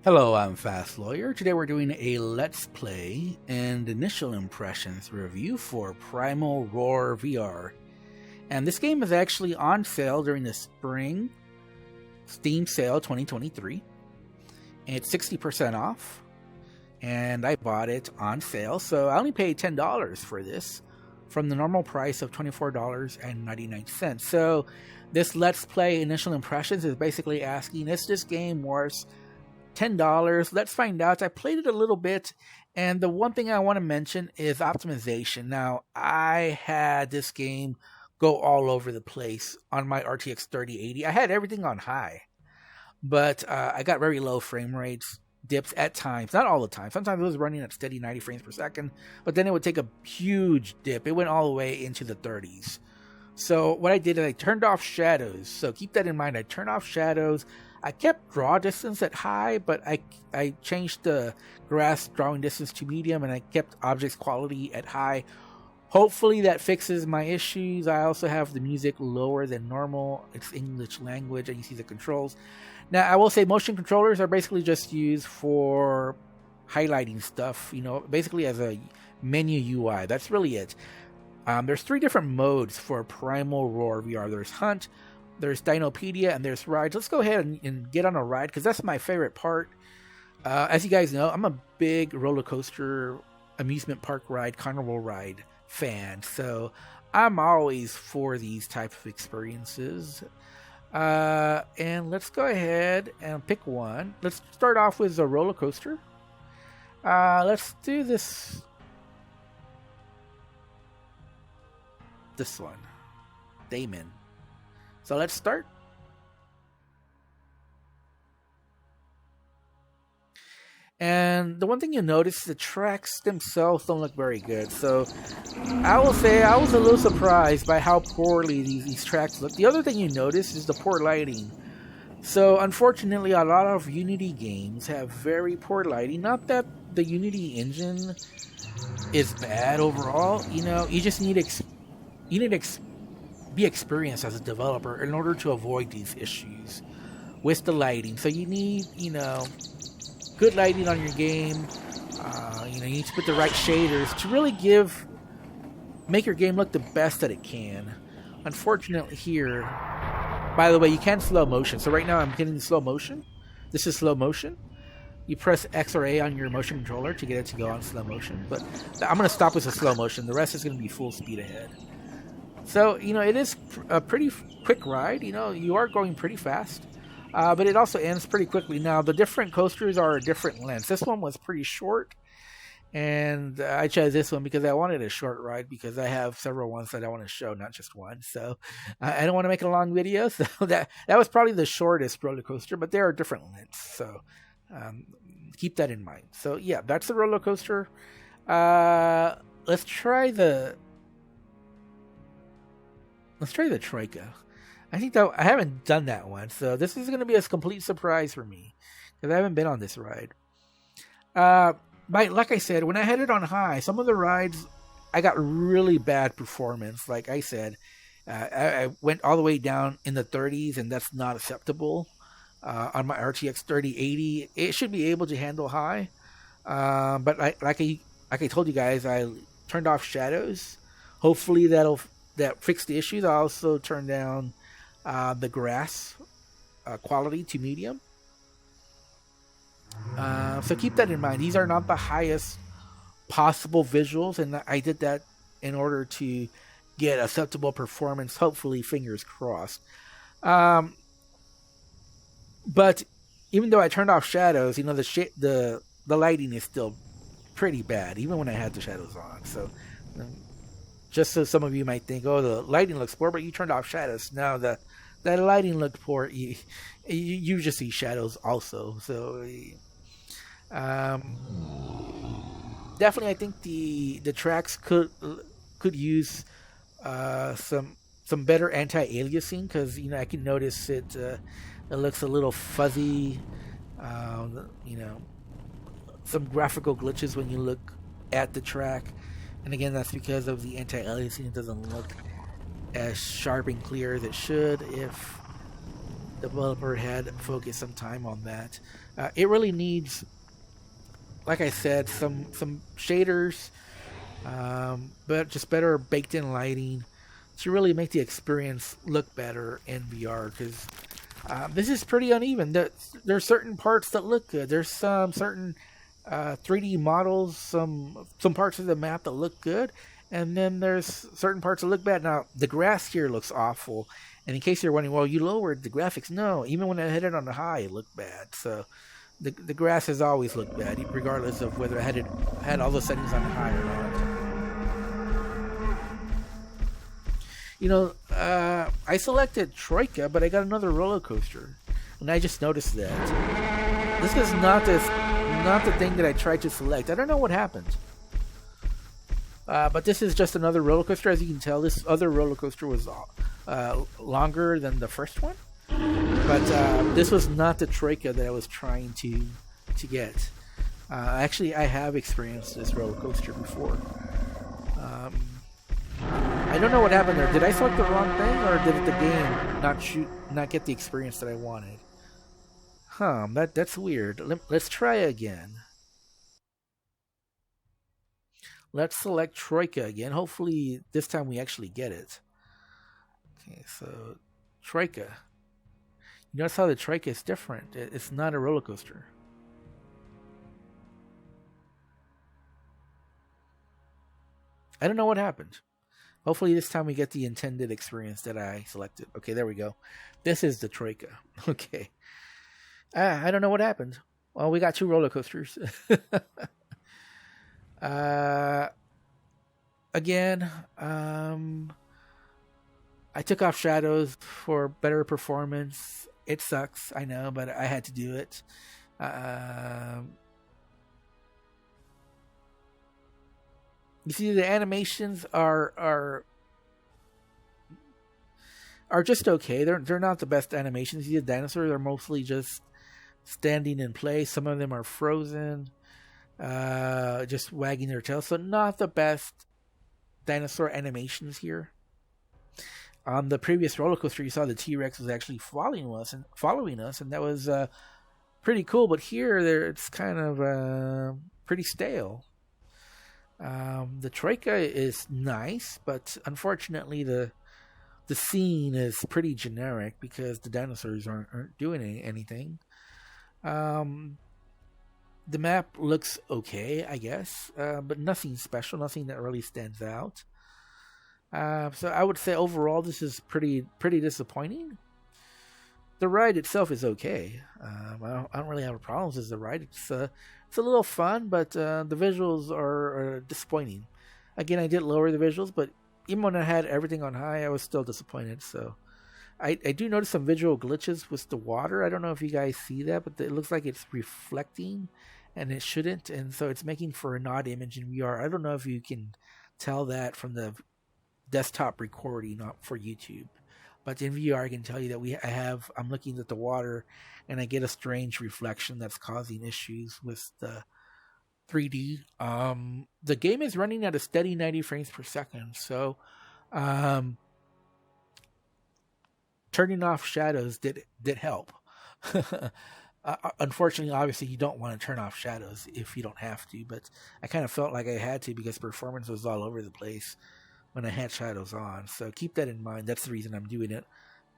Hello, I'm Fast Lawyer. Today we're doing a Let's Play and initial impressions review for Primal Roar VR. And this game is actually on sale during the spring Steam sale 2023. And it's 60% off. And I bought it on sale, so I only paid $10 for this from the normal price of $24.99. So this Let's Play initial impressions is basically asking, is this game worth $10? Let's find out. I played it a little bit, and the one thing I want to mention is optimization. Now, I had this game go all over the place on my RTX 3080. I had everything on high, but I got very low frame rates, dips at times, not all the time. Sometimes it was running at steady 90 frames per second, but then it would take a huge dip. It went all the way into the 30s. So what I did is I turned off shadows. So keep that in mind. I turned off shadows. I kept draw distance at high, but I changed the grass drawing distance to medium, and I kept objects quality at high. Hopefully that fixes my issues. I also have the music lower than normal. It's English language, and you see the controls. Now, I will say motion controllers are basically just used for highlighting stuff, basically as a menu UI. That's really it. There's 3 different modes for Primal Roar VR. There's Hunt, there's Dinopedia, and there's Rides. Let's go ahead and get on a ride, because that's my favorite part. As you guys know, I'm a big roller coaster, amusement park ride, carnival ride fan, so I'm always for these type of experiences. And let's go ahead and pick one. Let's start off with a roller coaster. Let's do this one, Damon. So let's start. And the one thing you notice, the tracks themselves don't look very good. So I will say I was a little surprised by how poorly these tracks look. The other thing you notice is the poor lighting. So unfortunately, a lot of Unity games have very poor lighting. Not that the Unity engine is bad overall. You just need be experienced as a developer in order to avoid these issues with the lighting. So you need, good lighting on your game. You need to put the right shaders to really make your game look the best that it can. Unfortunately here, by the way, you can slow motion. So right now I'm getting slow motion. This is slow motion. You press X or A on your motion controller to get it to go on slow motion. But I'm going to stop with the slow motion. The rest is going to be full speed ahead. So, it is a pretty quick ride. You are going pretty fast. But it also ends pretty quickly. Now, the different coasters are a different length. This one was pretty short. And I chose this one because I wanted a short ride, because I have several ones that I want to show, not just one. So I don't want to make a long video. So that was probably the shortest roller coaster, but there are different lengths. So keep that in mind. So, yeah, that's the roller coaster. Let's try the Troika. I think that I haven't done that one, so this is going to be a complete surprise for me, because I haven't been on this ride. Like I said, when I had it on high, some of the rides, I got really bad performance. Like I said, I went all the way down in the 30s, and that's not acceptable. On my RTX 3080, it should be able to handle high. But like I told you guys, I turned off shadows. Hopefully that fixed the issues. I also turned down the grass quality to medium. So keep that in mind. These are not the highest possible visuals, and I did that in order to get acceptable performance. Hopefully, fingers crossed. But even though I turned off shadows, the lighting is still pretty bad, even when I had the shadows on. So just so some of you might think, oh, the lighting looks poor, but you turned off shadows. Now that lighting looked poor. You just see shadows also. So definitely, I think the tracks could use some better anti-aliasing, because I can notice it looks a little fuzzy. Some graphical glitches when you look at the track. And again, that's because of the anti-aliasing. It doesn't look as sharp and clear as it should if developer had focused some time on that. It really needs, like I said, some shaders, but just better baked in lighting to really make the experience look better in VR. Because this is pretty uneven. There's certain parts that look good. There's some certain 3D models, some parts of the map that look good, and then there's certain parts that look bad. Now the grass here looks awful, and in case you're wondering, well, you lowered the graphics. No, even when I hit it on the high, it looked bad. So the grass has always looked bad, regardless of whether I had all the settings on high or not. I selected Troika, but I got another roller coaster, and I just noticed that this is not the thing that I tried to select. I don't know what happened, but this is just another roller coaster. As you can tell, this other roller coaster was longer than the first one, but this was not the Troika that I was trying to get. Actually, I have experienced this roller coaster before. I don't know what happened there. Did I select the wrong thing, or did the game not get the experience that I wanted? That's weird. Let's try again. Let's select Troika again. Hopefully this time we actually get it. Okay, so Troika. You notice how the Troika is different. It's not a roller coaster. I don't know what happened. Hopefully this time we get the intended experience that I selected. Okay, there we go. This is the Troika. Okay. I don't know what happened. Well, we got two roller coasters. Again, I took off shadows for better performance. It sucks, I know, but I had to do it. You see, the animations are just okay. They're not the best animations. You see, the dinosaurs are mostly just standing in place. Some of them are frozen, just wagging their tails. So not the best dinosaur animations here. On the previous roller coaster, you saw the T-Rex was actually following us, and that was pretty cool. But here, it's kind of pretty stale. The Troika is nice, but unfortunately the scene is pretty generic because the dinosaurs aren't doing anything. The map looks okay, I guess, but nothing special, nothing that really stands out. So I would say overall this is pretty disappointing. The ride itself is okay. I don't really have problems with the ride. It's a little fun, but the visuals are disappointing. Again, I did lower the visuals, but even when I had everything on high, I was still disappointed. So I do notice some visual glitches with the water. I don't know if you guys see that, but it looks like it's reflecting, and it shouldn't, and so it's making for an odd image in VR. I don't know if you can tell that from the desktop recording, not for YouTube. But in VR, I can tell you that I'm looking at the water, and I get a strange reflection that's causing issues with the 3D. The game is running at a steady 90 frames per second, so turning off shadows did help. Unfortunately, obviously, you don't want to turn off shadows if you don't have to, but I kind of felt like I had to because performance was all over the place when I had shadows on. So keep that in mind. That's the reason I'm doing it.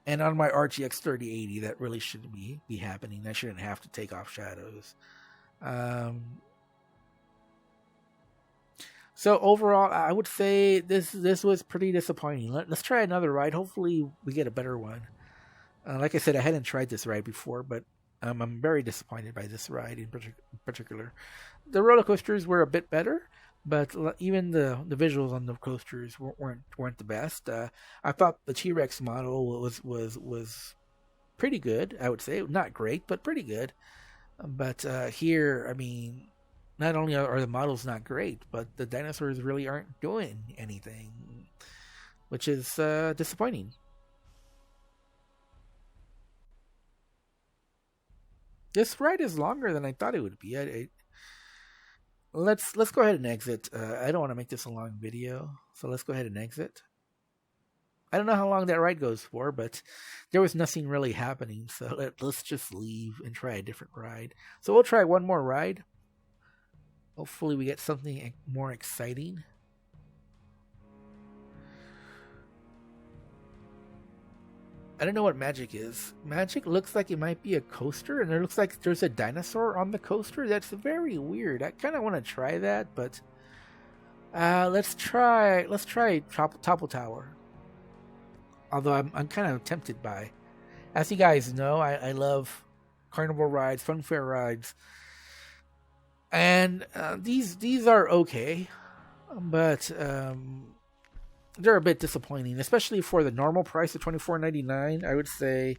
And on my RTX 3080, that really shouldn't be happening. I shouldn't have to take off shadows. So overall, I would say this was pretty disappointing. Let's try another ride. Hopefully we get a better one. Like I said, I hadn't tried this ride before, but I'm very disappointed by this ride in particular. The roller coasters were a bit better, but even the visuals on the coasters weren't the best. I thought the T-Rex model was pretty good. I would say not great, but pretty good. But here, I mean, not only are the models not great, but the dinosaurs really aren't doing anything, which is disappointing. This ride is longer than I thought it would be. Let's go ahead and exit. I don't want to make this a long video, so let's go ahead and exit. I don't know how long that ride goes for, but there was nothing really happening. So let's just leave and try a different ride. So we'll try one more ride. Hopefully we get something more exciting. I don't know what magic is. Magic looks like it might be a coaster, and it looks like there's a dinosaur on the coaster. That's very weird. I kind of want to try that, but let's try Topple Tower. Although I'm kind of tempted by. As you guys know, I love carnival rides, fun fair rides, and these are okay, but they're a bit disappointing, especially for the normal price of $24.99. I would say,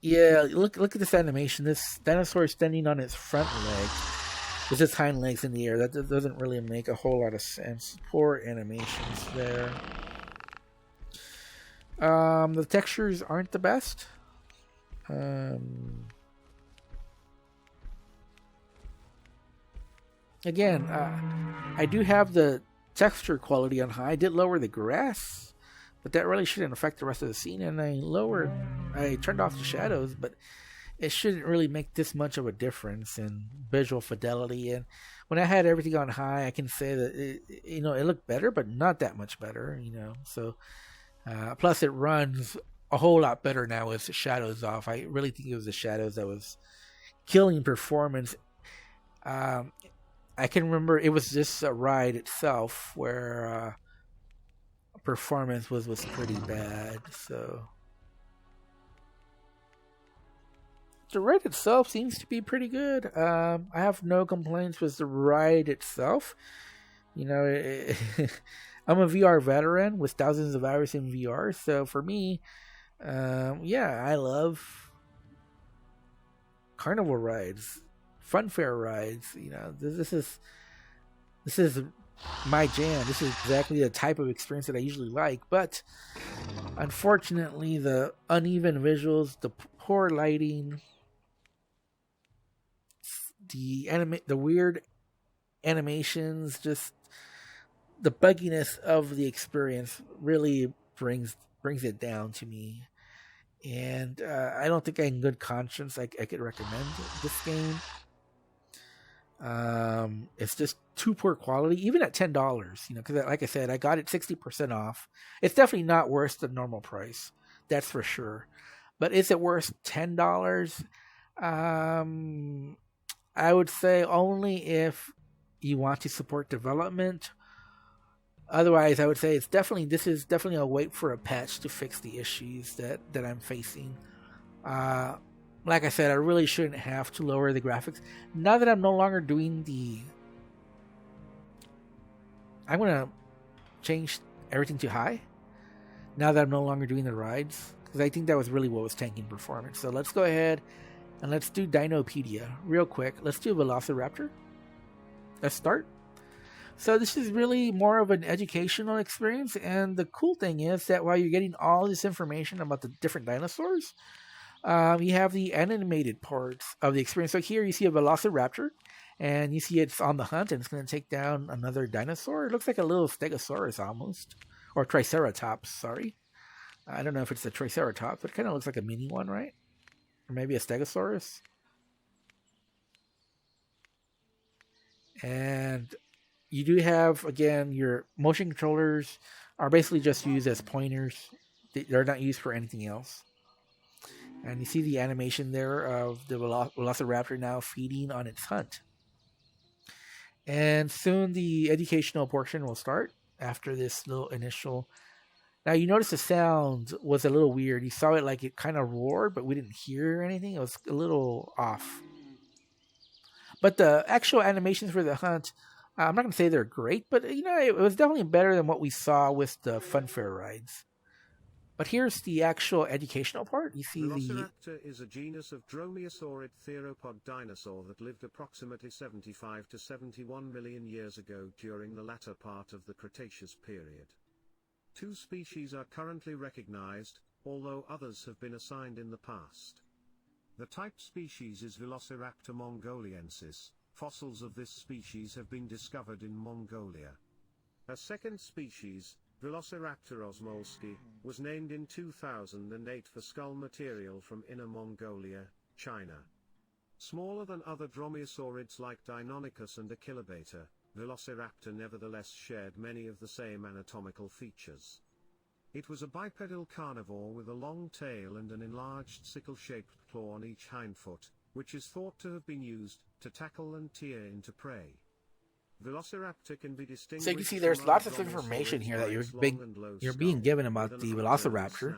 yeah, look at this animation. This dinosaur is standing on its front leg with its hind legs in the air. That doesn't really make a whole lot of sense. Poor animations there. The textures aren't the best. Again, I do have the texture quality on high. I did lower the grass, but that really shouldn't affect the rest of the scene. And I turned off the shadows, but it shouldn't really make this much of a difference in visual fidelity. And when I had everything on high, I can say that it looked better, but not that much better. So plus it runs a whole lot better now with the shadows off. I really think it was the shadows that was killing performance. I can remember it was just a ride itself where performance was pretty bad. So the ride itself seems to be pretty good. I have no complaints with the ride itself. I'm a VR veteran with thousands of hours in VR, so for me, I love carnival rides, fun fair rides. This is my jam. This is exactly the type of experience that I usually like. But unfortunately, the uneven visuals, the poor lighting, the weird animations, just the bugginess of the experience really brings it down to me. And I don't think in good conscience I could recommend this game. It's just too poor quality, even at $10. Because like I said, I got it 60% off. It's definitely not worth the normal price, that's for sure. But is it worth $10? I would say only if you want to support development. Otherwise, I would say this is definitely a wait for a patch to fix the issues that I'm facing. Like I said, I really shouldn't have to lower the graphics. Now that I'm no longer doing I'm going to change everything to high. Now that I'm no longer doing the rides. Because I think that was really what was tanking performance. So let's go ahead and let's do Dinopedia real quick. Let's do Velociraptor. Let's start. So this is really more of an educational experience. And the cool thing is that while you're getting all this information about the different dinosaurs, you have the animated parts of the experience. So here you see a Velociraptor, and you see it's on the hunt, and it's going to take down another dinosaur. It looks like a little Stegosaurus almost, or Triceratops, sorry. I don't know if it's a Triceratops, but it kind of looks like a mini one, right? Or maybe a Stegosaurus. And you do have, again, your motion controllers are basically just used as pointers. They're not used for anything else. And you see the animation there of the Velociraptor now feeding on its hunt. And soon the educational portion will start after this little initial. Now you notice the sound was a little weird. You saw it like it kind of roared, but we didn't hear anything. It was a little off. But the actual animations for the hunt, I'm not going to say they're great, but it was definitely better than what we saw with the funfair rides. But here's the actual educational part. You see Velociraptor is a genus of dromaeosaurid theropod dinosaur that lived approximately 75 to 71 million years ago during the latter part of the Cretaceous period. 2 species are currently recognized, although others have been assigned in the past. The type species is Velociraptor mongoliensis. Fossils of this species have been discovered in Mongolia. A second species, Velociraptor osmolski was named in 2008 for skull material from Inner Mongolia, China. Smaller than other dromaeosaurids like Deinonychus and Achillobeta, Velociraptor nevertheless shared many of the same anatomical features. It was a bipedal carnivore with a long tail and an enlarged sickle-shaped claw on each hindfoot, which is thought to have been used to tackle and tear into prey. Velociraptor can be distinguished. So you can see there's lots of information here that you're being given about the Velociraptor.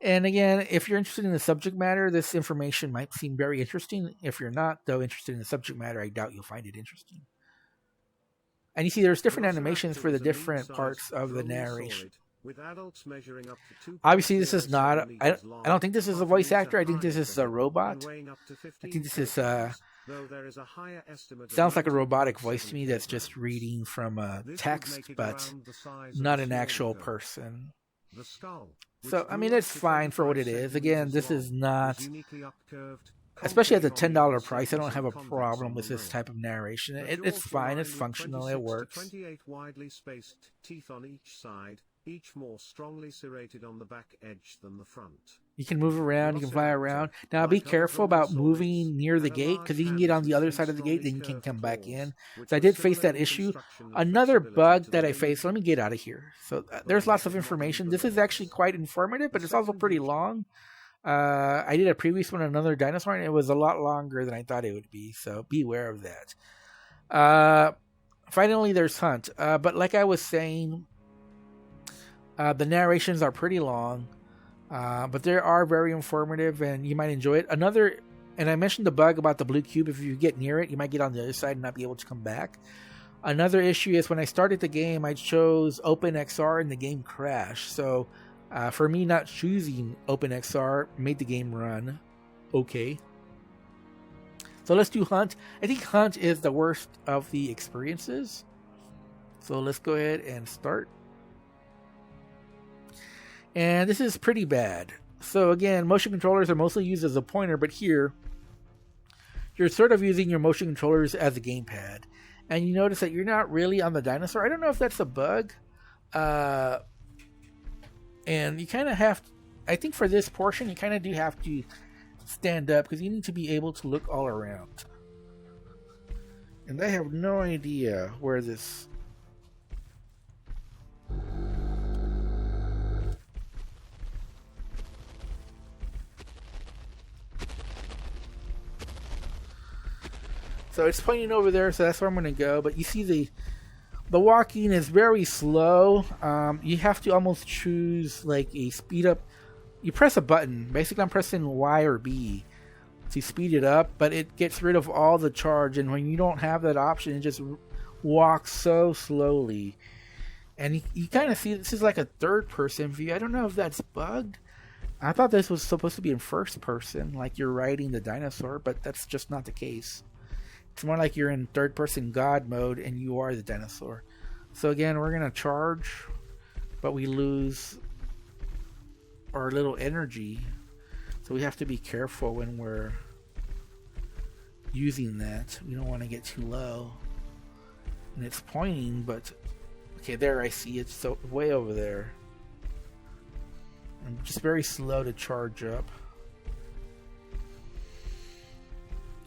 And again, if you're interested in the subject matter, this information might seem very interesting. If you're not, though, interested in the subject matter, I doubt you'll find it interesting. And you see there's different animations for the different parts of the narration. Obviously, this is not... I don't think this is a voice actor. I think this is a robot. I think this is... sounds like a robotic voice to me that's just reading from a text, but not an actual person. So, I mean, it's fine for what it is. Again, this is not... Especially at the $10 price, I don't have a problem with this type of narration. It's fine, it's functional, it works. 28 widely spaced teeth on each side, each more strongly serrated on the back edge than the front. You can move around, you can fly around. Now be careful about moving near the gate, because you can get on the other side of the gate, then you can come back in. So I did face that issue. Another bug that I faced, let me get out of here. So there's lots of information. This is actually quite informative, but it's also pretty long. I did a previous one on another dinosaur, and it was a lot longer than I thought it would be, so beware of that. Finally, there's Hunt. But like I was saying, the narrations are pretty long, but they are very informative, and you might enjoy it. And I mentioned the bug about the blue cube. If you get near it, you might get on the other side and not be able to come back. Another issue is when I started the game, I chose OpenXR and the game crashed. So for me, not choosing OpenXR made the game run okay. So let's do Hunt. I think Hunt is the worst of the experiences. So let's go ahead and start. And this is pretty bad. So again, motion controllers are mostly used as a pointer, but here, you're sort of using your motion controllers as a gamepad. And you notice that you're not really on the dinosaur. I don't know if that's a bug. And you kind of have to, I think for this portion, you kind of do have to stand up, because you need to be able to look all around. And I have no idea where this... So it's pointing over there, so that's where I'm going to go. But you see the walking is very slow. You have to almost choose like a speed up. You press a button. Basically, I'm pressing Y or B to speed it up, but it gets rid of all the charge. And when you don't have that option, it just walks so slowly. And you kind of see this is like a third-person view. I don't know if that's bugged. I thought this was supposed to be in first person, like you're riding the dinosaur, but that's just not the case. It's more like you're in third-person God mode and you are the dinosaur. So again, we're going to charge, but we lose our little energy. So we have to be careful when we're using that. We don't want to get too low. And it's pointing, but... Okay, there I see it. So way over there. I'm just very slow to charge up.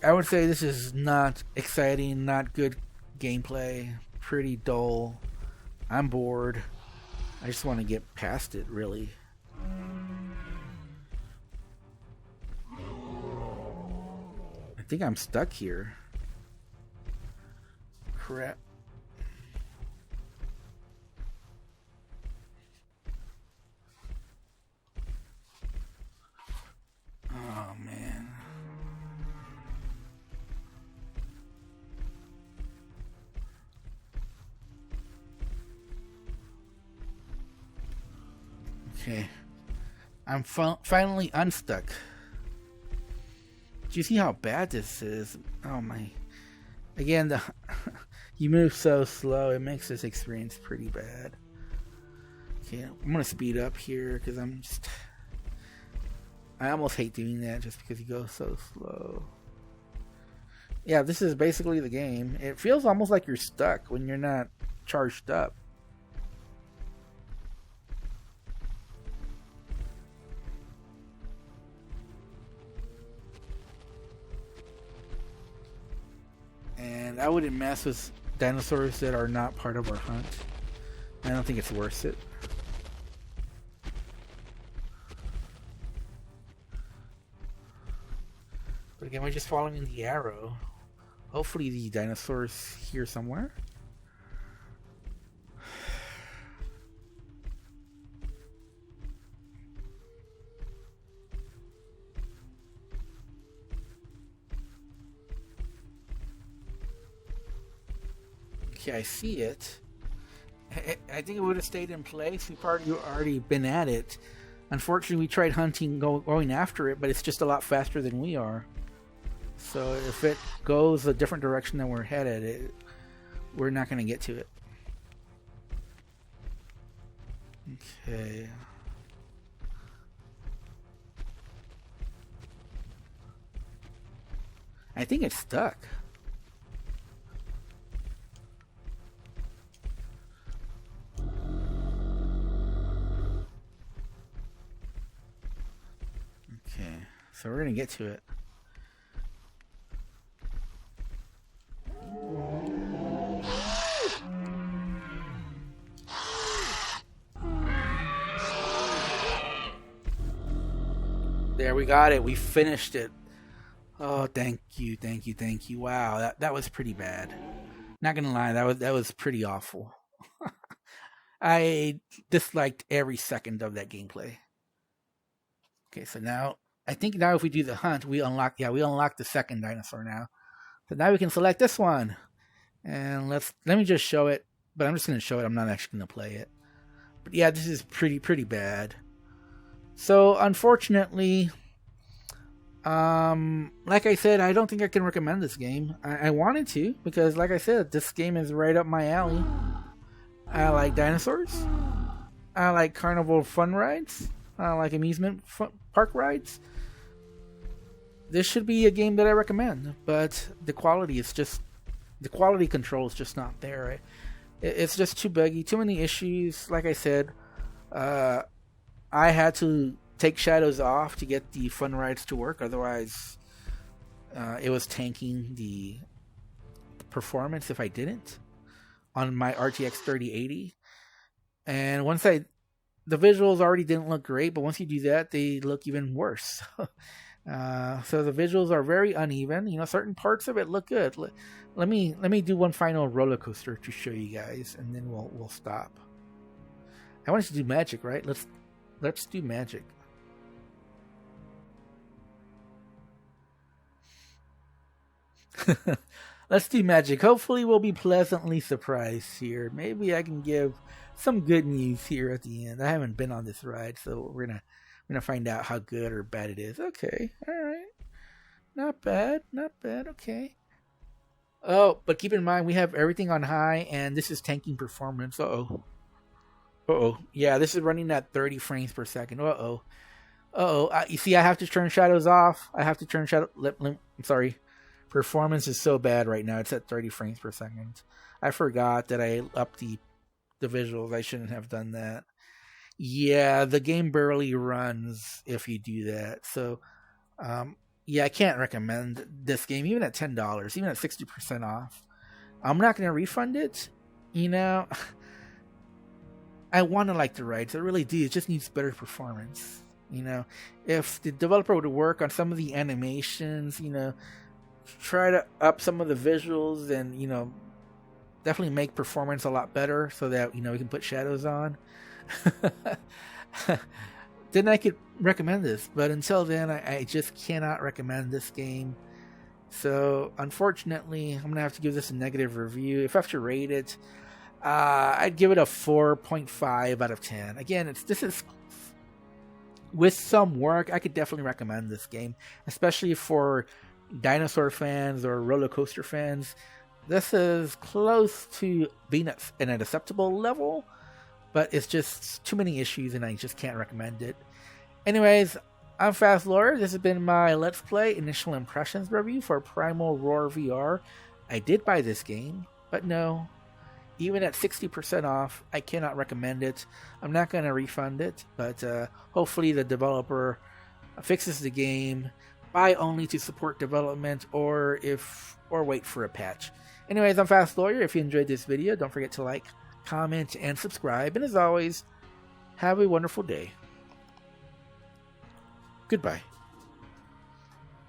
I would say this is not exciting, not good gameplay, pretty dull. I'm bored. I just want to get past it, really. I think I'm stuck here. Crap. Oh, man. Okay, I'm finally unstuck. Do you see how bad this is? Oh my! Again, you move so slow, it makes this experience pretty bad. Okay, I'm gonna speed up here because I almost hate doing that just because you go so slow. Yeah, this is basically the game. It feels almost like you're stuck when you're not charged up. I wouldn't mess with dinosaurs that are not part of our hunt. I don't think it's worth it. But again, we're just following the arrow. Hopefully the dinosaur's here somewhere. Okay, I see it. I think it would have stayed in place. We've already been at it. Unfortunately, we tried hunting, going after it, but it's just a lot faster than we are. So if it goes a different direction than we're headed, we're not going to get to it. Okay. I think it's stuck. Okay, so we're going to get to it. There, we got it. We finished it. Oh, thank you. Wow, that was pretty bad. Not gonna lie, that was pretty awful. I disliked every second of that gameplay. Okay, so now I think if we do the hunt, we unlock the second dinosaur now. So now we can select this one, and let me just show it. But I'm just gonna show it. I'm not actually gonna play it. But yeah, this is pretty bad. So unfortunately, like I said, I don't think I can recommend this game. I wanted to, because like I said, this game is right up my alley. I like dinosaurs. I like carnival fun rides. I like amusement park rides. This should be a game that I recommend, but the quality control is just not there. It's just too buggy, too many issues. Like I said, I had to take shadows off to get the fun rides to work. Otherwise, it was tanking the performance if I didn't on my RTX 3080. And the visuals already didn't look great, but once you do that, they look even worse. So the visuals are very uneven. You know, certain parts of it look good. Let me do one final roller coaster to show you guys, and then we'll stop. I wanted to do magic, right? Let's do magic. Let's do magic. Hopefully we'll be pleasantly surprised here. Maybe I can give some good news here at the end. I haven't been on this ride, so we're gonna find out how good or bad it is. Okay, alright. Not bad, okay. Oh, but keep in mind we have everything on high, and this is tanking performance. Yeah, this is running at 30 frames per second. You see, I have to turn shadows off. I'm sorry. Performance is so bad right now. It's at 30 frames per second. I forgot that I upped the visuals. I shouldn't have done that. Yeah, the game barely runs if you do that. So, yeah, I can't recommend this game, even at $10, even at 60% off. I'm not going to refund it. You know, I want to like the rides. I really do. It just needs better performance. You know, if the developer would work on some of the animations, you know, try to up some of the visuals and, you know, definitely make performance a lot better so that, you know, we can put shadows on. Then I could recommend this, but until then I just cannot recommend this game. So unfortunately, I'm gonna have to give this a negative review. If I have to rate it, I'd give it a 4.5 out of 10. Again, this is with some work. I could definitely recommend this game, especially for dinosaur fans or roller coaster fans. This is close to being at an acceptable level, but it's just too many issues and I just can't recommend it. Anyways, I'm Fast Lawyer. This has been my Let's Play Initial Impressions review for Primal Roar VR. I did buy this game, but no, even at 60% off, I cannot recommend it. I'm not going to refund it, but hopefully the developer fixes the game, buy only to support development or wait for a patch. Anyways, I'm Fast Lawyer. If you enjoyed this video, don't forget to like, comment, and subscribe. And as always, have a wonderful day. Goodbye.